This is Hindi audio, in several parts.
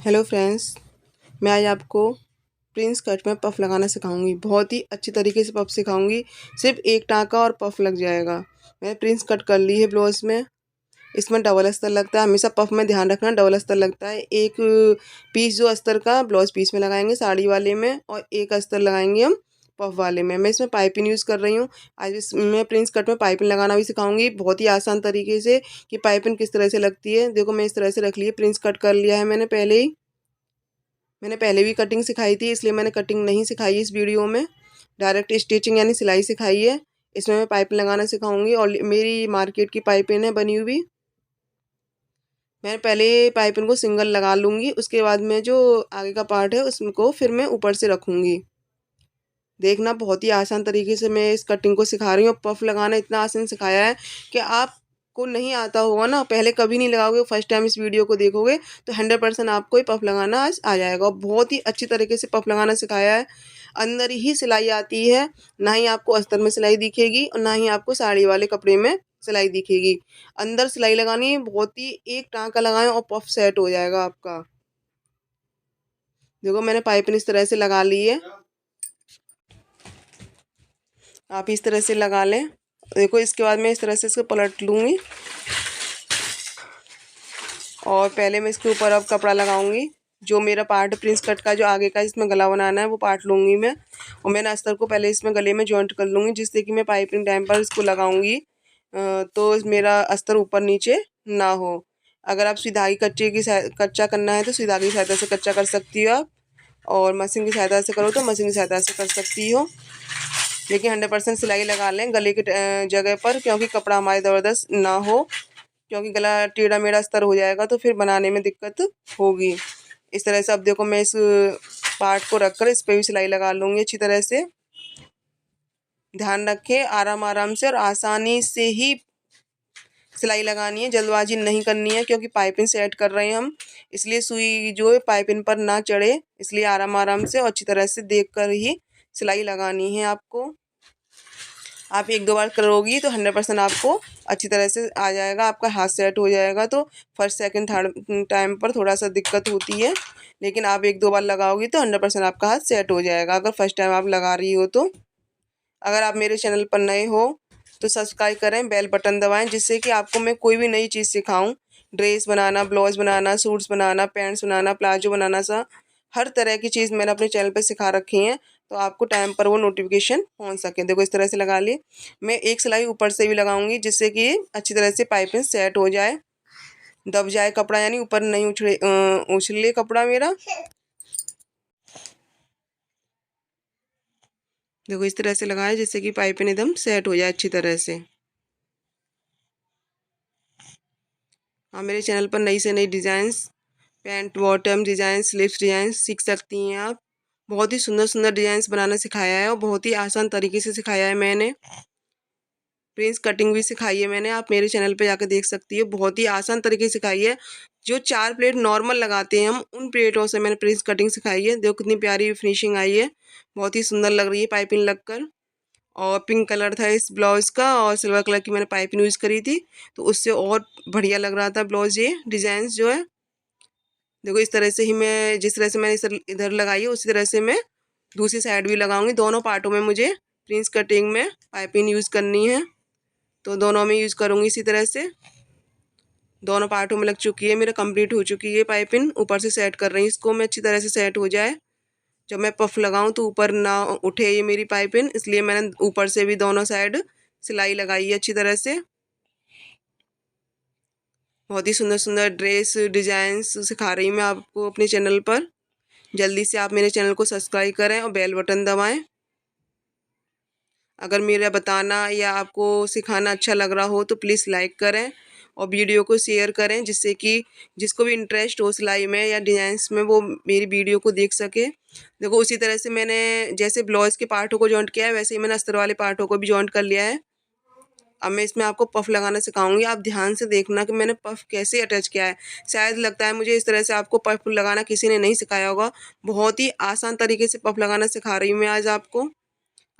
हेलो फ्रेंड्स, मैं आज आपको प्रिंस कट में पफ़ लगाना सिखाऊंगी। बहुत ही अच्छी तरीके से पफ़ सिखाऊंगी। सिर्फ एक टाँका और पफ़ लग जाएगा। मैंने प्रिंस कट कर ली है ब्लाउज में। इसमें डबल अस्तर लगता है। हमेशा पफ़ में ध्यान रखना, डबल अस्तर लगता है। एक पीस जो अस्तर का ब्लाउज पीस में लगाएंगे साड़ी वाले में, और एक अस्तर लगाएंगे हम पफ़ वाले में। मैं इसमें पाइपिंग यूज़ कर रही हूँ। आज मैं प्रिंस कट में पाइपिंग लगाना भी सिखाऊंगी बहुत ही आसान तरीके से कि पाइपिंग किस तरह से लगती है। देखो, मैं इस तरह से रख ली है, प्रिंस कट कर लिया है मैंने पहले ही। मैंने पहले भी कटिंग सिखाई थी, इसलिए मैंने कटिंग नहीं सिखाई इस वीडियो में। डायरेक्ट स्टिचिंग यानी सिलाई सिखाई है। इसमें मैं पाइपिंग लगाना सिखाऊंगी, और मेरी मार्केट की पाइपिंग है बनी हुई। मैं पहले पाइपिंग को सिंगल लगा लूँगी, उसके बाद में जो आगे का पार्ट है उसको फिर मैं ऊपर से रखूँगी। देखना, बहुत ही आसान तरीके से मैं इस कटिंग को सिखा रही हूँ। पफ़ लगाना इतना आसान सिखाया है कि आपको नहीं आता होगा ना, पहले कभी नहीं लगाओगे, फर्स्ट टाइम इस वीडियो को देखोगे तो 100% आपको ही पफ़ लगाना आज आ जाएगा। और बहुत ही अच्छी तरीके से पफ़ लगाना सिखाया है। अंदर ही सिलाई आती है, ना ही आपको अस्तर में सिलाई दिखेगी और ना ही आपको साड़ी वाले कपड़े में सिलाई दिखेगी। अंदर सिलाई लगानी है, बहुत ही एक टाँका लगाएं और पफ़ सेट हो जाएगा आपका। देखो, मैंने पाइपिंग इस तरह से लगा ली है। आप इस तरह से लगा लें। देखो, इसके बाद मैं इस तरह से इसको पलट लूँगी, और पहले मैं इसके ऊपर अब कपड़ा लगाऊंगी। जो मेरा पार्ट प्रिंस कट का जो आगे का इसमें गला बनाना है वो पार्ट लूँगी मैं, और मैंने अस्तर को पहले इसमें गले में जॉइंट कर लूँगी, जिससे कि मैं पाइपिंग टाइम पर इसको लगाऊंगी तो मेरा अस्तर ऊपर नीचे ना हो। अगर आप सुई धागे कच्चा करना है तो सुई धागे की सहायता से कच्चा कर सकती हो आप, और मशीन की सहायता से करो तो मशीन की सहायता से कर सकती हो। लेकिन 100% सिलाई लगा लें गले की जगह पर, क्योंकि कपड़ा हमारे ज़बरदस्त ना हो, क्योंकि गला टेढ़ा मेढ़ा अस्तर हो जाएगा तो फिर बनाने में दिक्कत होगी। इस तरह से अब देखो, मैं इस पार्ट को रखकर इस पे भी सिलाई लगा लूँगी अच्छी तरह से। ध्यान रखें, आराम आराम से और आसानी से ही सिलाई लगानी है, जल्दबाजी नहीं करनी है, क्योंकि पाइपिंग सेट कर रहे हैं हम, इसलिए सुई जो है पाइपिंग पर ना चढ़े। इसलिए आराम आराम से और अच्छी तरह से देख कर ही सिलाई लगानी है आपको। आप एक दो बार करोगी तो 100% आपको अच्छी तरह से आ जाएगा, आपका हाथ सेट हो जाएगा। तो फर्स्ट सेकंड थर्ड टाइम पर थोड़ा सा दिक्कत होती है, लेकिन आप एक दो बार लगाओगी तो 100% आपका हाथ सेट हो जाएगा, अगर फर्स्ट टाइम आप लगा रही हो तो। अगर आप मेरे चैनल पर नए हो तो सब्सक्राइब करें, बेल बटन दबाएं, जिससे कि आपको मैं कोई भी नई चीज़ सिखाऊं। ड्रेस बनाना, ब्लाउज बनाना, सूट्स बनाना, पैंट्स बनाना, प्लाजो बनाना, सा हर तरह की चीज़ मैंने अपने चैनल पर सिखा रखी हैं, तो आपको टाइम पर वो नोटिफिकेशन पहुंच सके। देखो, इस तरह से लगा ली। मैं एक सिलाई ऊपर से भी लगाऊंगी, जिससे कि अच्छी तरह से पाइपिंग सेट हो जाए, दब जाए कपड़ा, यानी ऊपर नहीं उछले कपड़ा मेरा। देखो, इस तरह से लगाए जिससे कि पाइपिंग एकदम सेट हो जाए अच्छी तरह से। हाँ, मेरे चैनल पर नई से नई designs, pant bottom design, sleeves design सीख सकती हैं आप। बहुत ही सुंदर सुंदर डिज़ाइंस बनाना सिखाया है, और बहुत ही आसान तरीके से सिखाया है मैंने। प्रिंस कटिंग भी सिखाई है मैंने, आप मेरे चैनल पे जाकर देख सकती है। बहुत ही आसान तरीके से सिखाई है। जो 4 प्लेट नॉर्मल लगाते हैं हम, उन प्लेटों से मैंने प्रिंस कटिंग सिखाई है। देखो, कितनी प्यारी फिनिशिंग आई है, बहुत ही सुंदर लग रही है पाइपिंग लगकर। और पिंक कलर था इस ब्लाउज़ का, और सिल्वर कलर की मैंने पाइपिंग यूज़ करी थी, तो उससे और बढ़िया लग रहा था ब्लाउज़। ये डिज़ाइन जो है, देखो, इस तरह से ही मैं, जिस तरह से मैंने इधर लगाई है उसी तरह से मैं दूसरी साइड भी लगाऊंगी। दोनों पार्टों में मुझे प्रिंस कटिंग में पाइपिंग यूज़ करनी है, तो दोनों में यूज़ करूँगी इसी तरह से। दोनों पार्टों में लग चुकी है, मेरा कंप्लीट हो चुकी है पाइपिंग। ऊपर से सेट कर रही हूँ इसको मैं अच्छी तरह से सेट हो जाए। जब मैं पफ लगाऊँ तो ऊपर ना उठे ये मेरी पाइपिंग, इसलिए मैंने ऊपर से भी दोनों साइड सिलाई लगाई है अच्छी तरह से। बहुत ही सुंदर सुंदर ड्रेस डिज़ाइंस सिखा रही हूँ मैं आपको अपने चैनल पर। जल्दी से आप मेरे चैनल को सब्सक्राइब करें और बेल बटन दबाएं। अगर मेरा बताना या आपको सिखाना अच्छा लग रहा हो तो प्लीज़ लाइक करें और वीडियो को शेयर करें, जिससे कि जिसको भी इंटरेस्ट हो सिलाई में या डिज़ाइंस में, वो मेरी वीडियो को देख सके। देखो, उसी तरह से मैंने जैसे ब्लाउज़ के पार्टों को जॉइंट किया है, वैसे ही मैंने अस्तर वाले पार्टों को भी जॉइंट कर लिया है। अब मैं इसमें आपको पफ लगाना सिखाऊंगी। आप ध्यान से देखना कि मैंने पफ कैसे अटैच किया है। शायद लगता है मुझे इस तरह से आपको पफ लगाना किसी ने नहीं सिखाया होगा। बहुत ही आसान तरीके से पफ लगाना सिखा रही हूँ मैं आज आपको।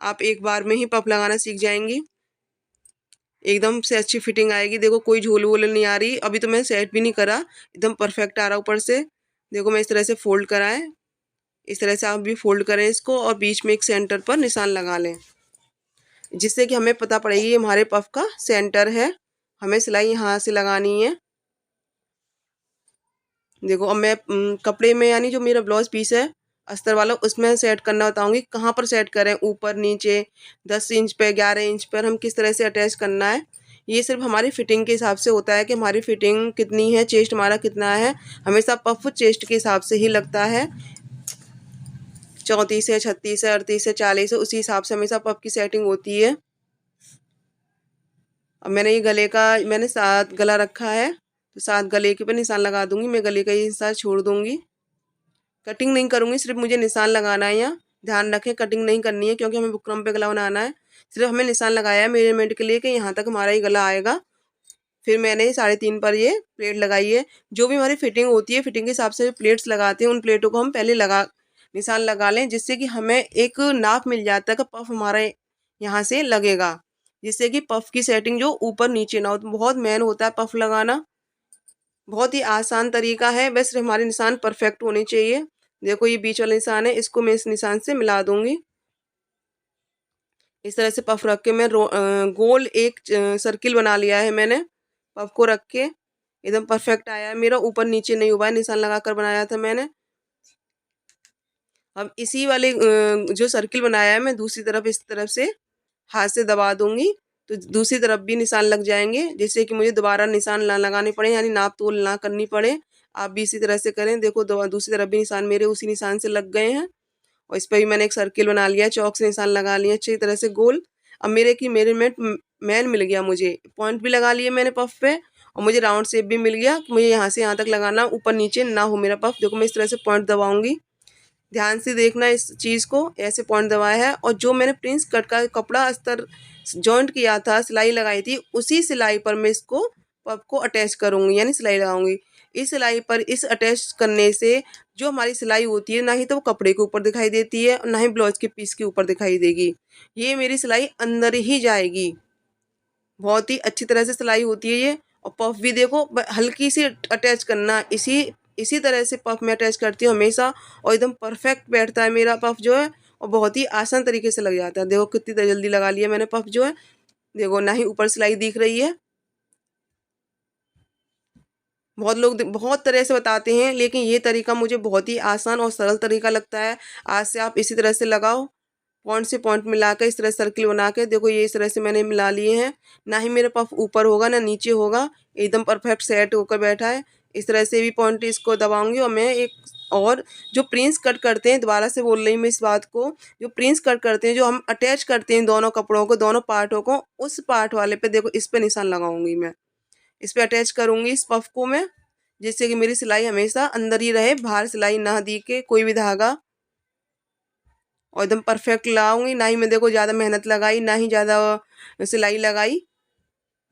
आप एक बार में ही पफ लगाना सीख जाएंगी, एकदम से अच्छी फिटिंग आएगी। देखो, कोई झोल वोल नहीं आ रही। अभी तो मैंने सेट भी नहीं करा, एकदम परफेक्ट आ रहा ऊपर से। देखो मैं इस तरह से फोल्ड करा है, इस तरह से आप भी फोल्ड करें इसको और बीच में एक सेंटर पर निशान लगा लें, जिससे कि हमें पता पड़ेगी हमारे पफ का सेंटर है। हमें सिलाई यहाँ से लगानी है। देखो अब मैं कपड़े में यानी जो मेरा ब्लाउज पीस है अस्तर वाला उसमें सेट करना बताऊंगी, कहाँ पर सेट करें, ऊपर नीचे, 10 इंच पे, 11 इंच पर हम किस तरह से अटैच करना है। ये सिर्फ हमारी फिटिंग के हिसाब से होता है कि हमारी फिटिंग कितनी है, चेस्ट हमारा कितना है। हमेशा पफ चेस्ट के हिसाब से ही लगता है, 34 है, 36 है, 38 है, 40 है, उसी हिसाब से हमेशा पफ की सेटिंग होती है। अब मैंने ये गले का मैंने 7 गला रखा है, तो 7 गले के पे निशान लगा दूंगी। मैं गले का ये हिस्सा छोड़ दूंगी, कटिंग नहीं करूंगी, सिर्फ मुझे निशान लगाना है। यहाँ ध्यान रखें कटिंग नहीं करनी है, क्योंकि हमें बुकरम पे गला बनाना है। सिर्फ हमें निशान लगाया है मेजरमेंट के लिए कि यहाँ तक हमारा ये गला आएगा। फिर मैंने 3.5 पर ये प्लेट लगाई है। जो भी हमारी फिटिंग होती है, फिटिंग के हिसाब से प्लेट्स लगाते हैं, उन प्लेटों को हम पहले निशान लगा लें, जिससे कि हमें एक नाप मिल जाता है कि पफ हमारे यहाँ से लगेगा, जिससे कि पफ की सेटिंग जो ऊपर नीचे ना हो। तो बहुत मेन होता है पफ लगाना, बहुत ही आसान तरीका है, बस हमारे निशान परफेक्ट होने चाहिए। देखो ये बीच वाला निशान है, इसको मैं इस निशान से मिला दूंगी। इस तरह से पफ रख के मैं गोल एक सर्किल बना लिया है मैंने। पफ को रख के एकदम परफेक्ट आया है मेरा, ऊपर नीचे नहीं हुआ है, निशान लगाकर बनाया था मैंने। अब इसी वाले जो सर्किल बनाया है मैं दूसरी तरफ इस तरफ से हाथ से दबा दूंगी, तो दूसरी तरफ भी निशान लग जाएंगे, जिससे कि मुझे दोबारा निशान ना लगाने पड़े, यानी नाप तोल ना करनी पड़े। आप भी इसी तरह से करें। देखो दूसरी तरफ भी निशान मेरे उसी निशान से लग गए हैं, और इस पर भी मैंने एक सर्किल बना लिया है, चौक से निशान लगा लिए अच्छी तरह से गोल। अब मेजरमेंट मैन मिल गया, मुझे पॉइंट भी लगा लिए मैंने पफ पे, और मुझे राउंड शेप भी मिल गया कि मुझे यहाँ से यहाँ तक लगाना, ऊपर नीचे ना हो मेरा पफ। देखो मैं इस तरह से पॉइंट दबाऊंगी, ध्यान से देखना इस चीज़ को, ऐसे पॉइंट दबाया है। और जो मैंने प्रिंस कट का कपड़ा अस्तर जॉइंट किया था, सिलाई लगाई थी, उसी सिलाई पर मैं इसको पफ को अटैच करूँगी, यानी सिलाई लगाऊंगी। इस सिलाई पर इस अटैच करने से जो हमारी सिलाई होती है, ना ही तो वो कपड़े के ऊपर दिखाई देती है, ना ही ब्लाउज के पीस के ऊपर दिखाई देगी। ये मेरी सिलाई अंदर ही जाएगी, बहुत ही अच्छी तरह से सिलाई होती है ये। और पफ भी देखो हल्की सी अटैच करना, इसी इसी तरह से पफ में अटैच करती हूँ हमेशा, और एकदम परफेक्ट बैठता है मेरा पफ जो है, और बहुत ही आसान तरीके से लग जाता है। देखो कितनी जल्दी लगा लिया मैंने पफ जो है, देखो ना ही ऊपर सिलाई दिख रही है। बहुत लोग बहुत तरह से बताते हैं, लेकिन ये तरीका मुझे बहुत ही आसान और सरल तरीका लगता है। आज से आप इसी तरह से लगाओ, पॉइंट से पॉइंट मिलाकर इस तरह सर्किल बना के। देखो ये इस तरह से मैंने मिला लिए हैं, ना ही मेरा पफ ऊपर होगा ना नीचे होगा, एकदम परफेक्ट सेट होकर बैठा है। इस तरह से भी पॉइंट इसको दबाऊंगी। और मैं एक और जो प्रिंस कट करते हैं, दोबारा से बोल रही हूँ मैं इस बात को, जो प्रिंस कट करते हैं, जो हम अटैच करते हैं दोनों कपड़ों को, दोनों पार्टों को, उस पार्ट वाले पे देखो इस पे निशान लगाऊंगी मैं, इस पे अटैच करूंगी इस पफ को मैं, जिससे कि मेरी सिलाई हमेशा अंदर ही रहे, बाहर सिलाई ना दी के कोई भी धागा। और एकदम परफेक्ट लगाऊंगी, ना ही मैं देखो ज़्यादा मेहनत लगाई, ना ही ज़्यादा सिलाई लगाई।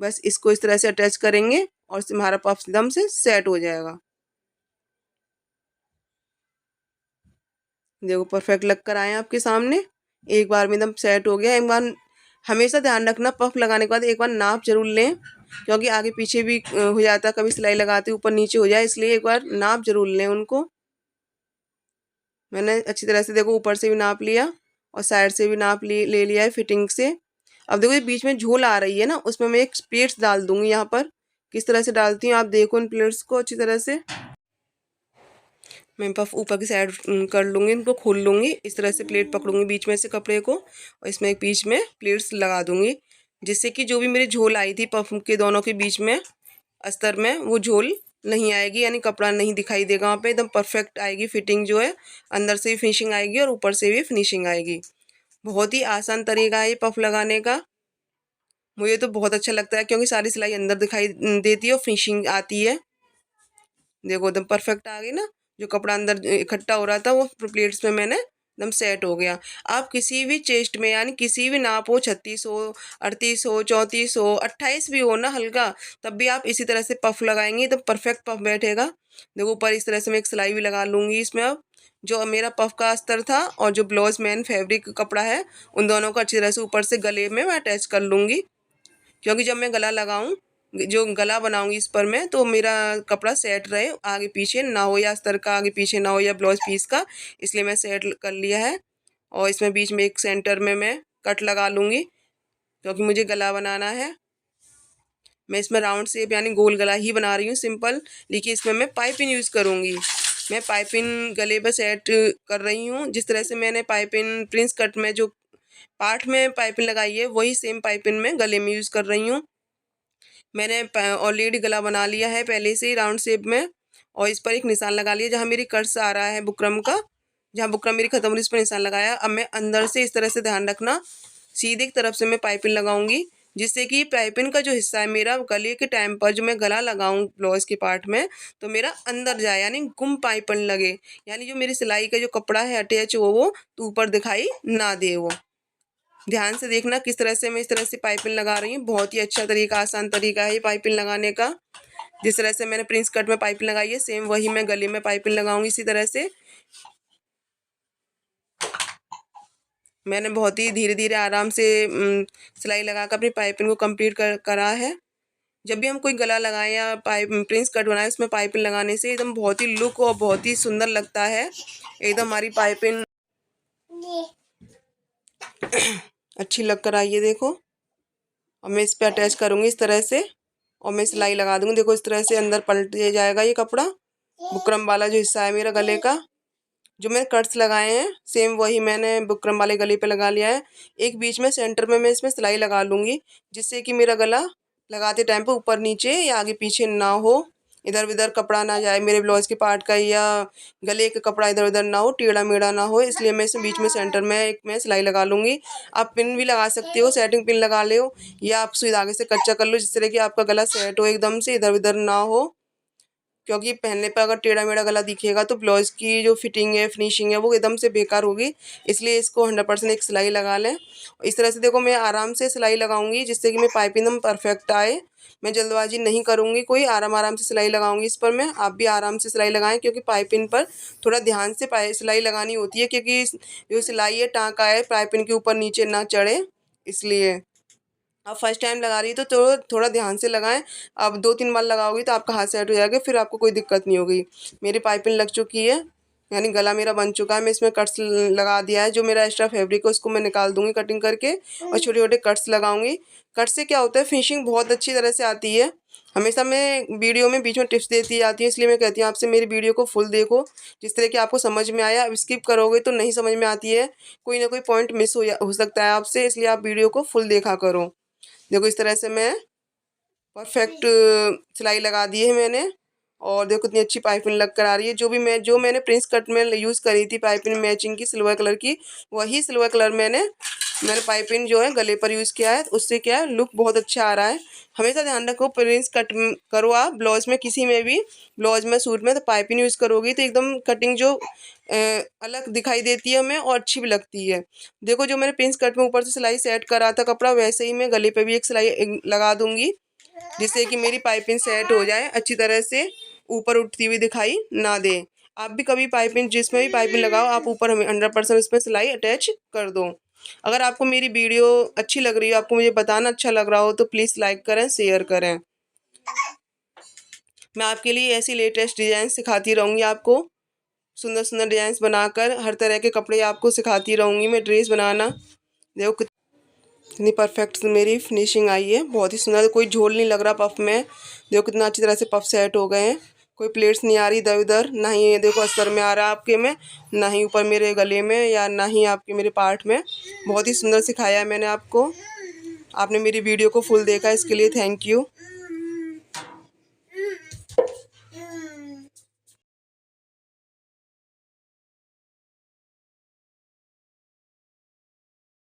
बस इसको इस तरह से अटैच करेंगे और हमारा पफ एकदम से सेट हो जाएगा। देखो परफेक्ट लग कर आए आपके सामने, एक बार में एकदम सेट हो गया। एक बार हमेशा ध्यान रखना, पफ लगाने के बाद एक बार नाप जरूर लें, क्योंकि आगे पीछे भी हो जाता है, कभी सिलाई लगाते ऊपर नीचे हो जाए, इसलिए एक बार नाप जरूर लें उनको। मैंने अच्छी तरह से देखो ऊपर से भी नाप लिया और साइड से भी नाप ले लिया है फिटिंग से। अब देखो ये बीच में झोल आ रही है ना, उसमें मैं एक प्लेट्स डाल दूंगी। यहाँ पर किस तरह से डालती हूँ आप देखो इन प्लेट्स को अच्छी तरह से। मैं पफ ऊपर की साइड कर लूँगी, इनको खोल लूँगी, इस तरह से प्लेट पकड़ूंगी बीच में से कपड़े को, और इसमें एक बीच में प्लेट्स लगा दूँगी, जिससे कि जो भी मेरी झोल आई थी पफ के दोनों के बीच में अस्तर में, वो झोल नहीं आएगी, यानी कपड़ा नहीं दिखाई देगा वहाँ पे। एकदम परफेक्ट आएगी फिटिंग जो है, अंदर से भी फिनिशिंग आएगी और ऊपर से भी फिनिशिंग आएगी। बहुत ही आसान तरीका है ये पफ लगाने का, मुझे तो बहुत अच्छा लगता है, क्योंकि सारी सिलाई अंदर दिखाई देती है और फिनिशिंग आती है। देखो एकदम परफेक्ट आ गई ना, जो कपड़ा अंदर इकट्ठा हो रहा था वो प्लेट्स में मैंने एकदम सेट हो गया। आप किसी भी चेस्ट में, यानी किसी भी नाप हो, 36 हो, 38 हो, 34 हो, 28 भी हो ना हल्का, तब भी आप इसी तरह से पफ लगाएंगे तो परफेक्ट पफ बैठेगा। देखो ऊपर इस तरह से मैं एक सिलाई भी लगा लूँगी इसमें। अब जो मेरा पफ का अस्तर था और जो ब्लाउज मैन फैब्रिक कपड़ा है, उन दोनों को अच्छी तरह से ऊपर से गले में मैं अटैच कर लूँगी, क्योंकि जब मैं गला लगाऊँ जो गला बनाऊंगी इस पर मैं, तो मेरा कपड़ा सेट रहे, आगे पीछे ना हो, या अस्तर का आगे पीछे ना हो, या ब्लाउज पीस का, इसलिए मैं सेट कर लिया है। और इसमें बीच में एक सेंटर में मैं कट लगा लूँगी, क्योंकि मुझे गला बनाना है। मैं इसमें राउंड शेप यानी गोल गला ही बना रही हूँ सिंपल, लेकिन इसमें मैं पाइपिंग यूज़ करूँगी। मैं पाइपिंग गले पर सेट कर रही हूँ। जिस तरह से मैंने पाइपिंग प्रिंस कट में जो पार्ट में पाइपिंग लगाई है, वही सेम पाइपिंग मैं गले में यूज़ कर रही हूँ। मैंने ऑलरेडी गला बना लिया है पहले से ही राउंड शेप में, और इस पर एक निशान लगा लिया जहाँ मेरी कर्स आ रहा है बुकरम का, जहाँ बुकरम मेरी खत्म हो रही इस पर निशान लगाया। अब मैं अंदर से इस तरह से ध्यान रखना, सीधी तरफ से मैं पाइपिंग लगाऊंगी, जिससे कि पाइपिंग का जो हिस्सा है मेरा गले के टाइम पर जो मैं गला लगाऊं ब्लाउज के पार्ट में, तो मेरा अंदर जाए, यानी गुम पाइपिंग लगे, यानी जो मेरी सिलाई का जो कपड़ा है अटैच वो तो ऊपर दिखाई ना दे। वो ध्यान से देखना किस तरह से मैं इस तरह से पाइपिंग लगा रही हूँ। बहुत ही अच्छा तरीका, आसान तरीका है ये पाइपिंग लगाने का। जिस तरह से मैंने प्रिंस कट में पाइपिंग लगाई है, सेम वही मैं गले में पाइपिंग लगाऊंगी इसी तरह से। मैंने बहुत ही धीरे धीरे आराम से सिलाई लगाकर अपनी पाइपिंग को कंप्लीट करा है। जब भी हम कोई गला लगाएं या पाइप प्रिंस कट बनाए, उसमें पाइपिंग लगाने से एकदम बहुत ही लुक और बहुत ही सुंदर लगता है। एकदम हमारी पाइपिंग अच्छी लग कर आई है, देखो। और मैं इस पर अटैच करूँगी इस तरह से, और मैं सिलाई लगा दूँगी। देखो इस तरह से अंदर पलट जाएगा ये कपड़ा। बुकरम वाला जो हिस्सा है मेरा गले का, जो मैंने कट्स लगाए हैं सेम वही मैंने बुकरम वाले गले पे लगा लिया है। एक बीच में सेंटर में मैं इसमें सिलाई लगा लूँगी, जिससे कि मेरा गला लगाते टाइम पे ऊपर नीचे या आगे पीछे ना हो, इधर उधर कपड़ा ना जाए मेरे ब्लाउज के पार्ट का, या गले का कपड़ा इधर उधर ना हो, टेढ़ा मेढ़ा ना हो। इसलिए मैं इसमें बीच में सेंटर में एक मैं सिलाई लगा लूँगी। आप पिन भी लगा सकते हो, सेटिंग पिन लगा लो, या आप सुई धागे से कच्चा कर लो, जिस तरह कि आपका गला सेट हो एकदम से, इधर उधर ना हो। क्योंकि पहनने पर अगर टेढ़ा मेढ़ा गला दिखेगा तो ब्लाउज की जो फिटिंग है, फिनिशिंग है, वो एकदम से बेकार होगी। इसलिए इसको 100% एक सिलाई लगा लें। इस तरह से देखो मैं आराम से सिलाई लगाऊंगी, जिससे कि मैं पाइपिंग एकदम परफेक्ट आए। मैं जल्दबाजी नहीं करूंगी, कोई आराम आराम से सिलाई लगाऊंगी इस पर मैं। आप भी आराम से सिलाई लगाएं, क्योंकि पाइपिंग पर थोड़ा ध्यान से सिलाई लगानी होती है, क्योंकि जो सिलाई है टाँका है पाइपिंग के ऊपर नीचे ना चढ़े, इसलिए। आप फर्स्ट टाइम लगा रही है तो थोड़ा ध्यान से लगाएं। अब 2-3 बार लगाओगी तो आपका हाथ सेट हो जाएगा, फिर आपको कोई दिक्कत नहीं होगी। मेरी पाइपिंग लग चुकी है, यानी गला मेरा बन चुका है। मैं इसमें कट्स लगा दिया है। जो मेरा एक्स्ट्रा फैब्रिक है उसको मैं निकाल दूंगी कटिंग करके, और छोटे छोटे कट्स लगाऊंगी। कट से क्या होता है, फिनिशिंग बहुत अच्छी तरह से आती है। हमेशा मैं वीडियो में बीच में टिप्स देती आती हूँ, इसलिए मैं कहती हूँ आपसे मेरी वीडियो को फुल देखो, जिस तरह कि आपको समझ में आया। अब स्किप करोगे तो नहीं समझ में आती है, कोई ना कोई पॉइंट मिस हो सकता है आपसे, इसलिए आप वीडियो को फुल देखा करो। देखो इस तरह से मैं परफेक्ट सिलाई लगा दी है मैंने, और देखो कितनी अच्छी पाइपिंग लग कर आ रही है। जो मैंने प्रिंस कट में यूज़ करी थी पाइपिंग मैचिंग की सिल्वर कलर की, वही सिल्वर कलर मैंने पाइपिंग जो है गले पर यूज़ किया है। उससे क्या है, लुक बहुत अच्छा आ रहा है। हमेशा ध्यान रखो, प्रिंस कट करो आप ब्लाउज में, किसी में भी ब्लाउज में, सूट में, तो पाइपिंग यूज़ करोगी तो एकदम कटिंग जो अलग दिखाई देती है हमें, और अच्छी भी लगती है। देखो जो मैंने प्रिंस कट में ऊपर से सिलाई सेट करा था कपड़ा, वैसे ही मैं गले पे भी एक सिलाई लगा दूंगी, जिससे कि मेरी पाइपिंग सेट हो जाए अच्छी तरह से, ऊपर उठती हुई दिखाई ना दे। आप भी कभी पाइपिंग, जिसमें भी पाइपिंग लगाओ, आप ऊपर हमें 100% इसमें सिलाई अटैच कर दो। अगर आपको मेरी वीडियो अच्छी लग रही हो, आपको मुझे बताना अच्छा लग रहा हो, तो प्लीज़ लाइक करें, शेयर करें। मैं आपके लिए ऐसी लेटेस्ट डिज़ाइन सिखाती रहूँगी आपको, सुंदर सुंदर डिज़ाइंस बनाकर हर तरह के कपड़े आपको सिखाती रहूँगी मैं, ड्रेस बनाना। देखो कितनी परफेक्ट मेरी फिनिशिंग आई है, बहुत ही सुंदर, कोई झोल नहीं लग रहा पफ में। देखो कितना अच्छी तरह से पफ सेट हो गए हैं, कोई प्लेट्स नहीं आ रही इधर उधर, ना ही ये देखो अस्तर में आ रहा है आपके में, ना ही ऊपर मेरे गले में, या ना ही आपके मेरे पार्ट में। बहुत ही सुंदर सिखाया है मैंने आपको। आपने मेरी वीडियो को फुल देखा, इसके लिए थैंक यू।